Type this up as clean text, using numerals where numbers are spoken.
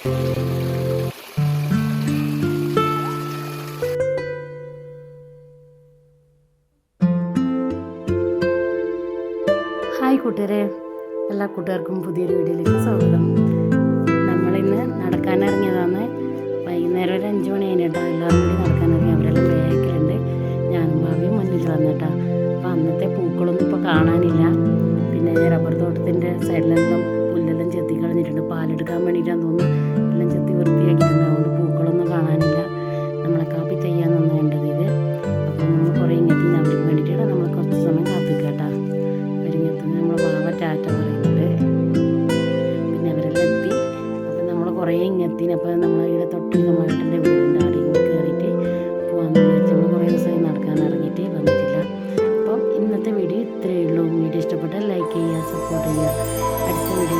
Hi കൂട്ടുകാരെ, എല്ലാ കൂട്ടുകാർക്കും പുതിയൊരു വീഡിയോയിലേക്ക് സ്വാഗതം. നമ്മളിന്ന് നടക്കാനിറങ്ങിയതാണ്. വൈകുന്നേരം ഒരു 5 മണി കഴിഞ്ഞിട്ടാണ് എല്ലാവരും കൂടി നടക്കാനിറങ്ങി. അവരെല്ലാം ബാക്കിലുണ്ട്, ഞാനും ഭാവിയും മുന്നിൽ വന്നിട്ടാ. അപ്പോൾ അന്നത്തെ പൂക്കളൊന്നും ഇപ്പോൾ കാണാനില്ല. പിന്നെ റബ്ബർ തോട്ടത്തിൻ്റെ സൈഡിലെല്ലാം പുല്ലെല്ലാം ചെത്തി കളഞ്ഞിട്ടുണ്ട്. പാലെടുക്കാൻ വേണ്ടിയിട്ടാന്ന് തോന്നുന്നു എല്ലാം ചെത്തി വൃത്തിയാക്കിയിട്ടുണ്ട്. അതുകൊണ്ട് പൂക്കളൊന്നും കാണാനില്ല. നമ്മളെ കാപ്പി ചെയ്യാമെന്നാണ് വേണ്ടത് ഇത്. അപ്പോൾ നമ്മൾ കുറേ ഇങ്ങനത്തെ അവർക്ക് വേണ്ടിയിട്ടാണ് നമ്മൾ കുറച്ച് സമയം കാത്തിക്കേട്ടാ. നമ്മൾ വാവ ടാറ്റ പറയുന്നുണ്ട്. പിന്നെ അവരെല്ലാം എത്തി. അപ്പം നമ്മൾ കുറേ ഇങ്ങെത്തിന്. അപ്പോൾ നമ്മൾ ഇവിടെ തൊട്ട് നമ്മളായിട്ടെൻ്റെ വീടിൻ്റെ അവിടെ ഇങ്ങനെ കയറിയിട്ട് പോകാമെന്ന് വിചാരിച്ച് നമ്മൾ കുറേ ദിവസമായി നടക്കാൻ ഇറങ്ങിയിട്ട് വന്നിട്ടില്ല. അപ്പം ഇന്നത്തെ വീഡിയോ ഇത്രയേ ഉള്ളൂ. വീഡിയോ ഇഷ്ടപ്പെട്ടാൽ ലൈക്ക് ചെയ്യുക, സപ്പോർട്ട് ചെയ്യുക. അടുത്ത വീഡിയോ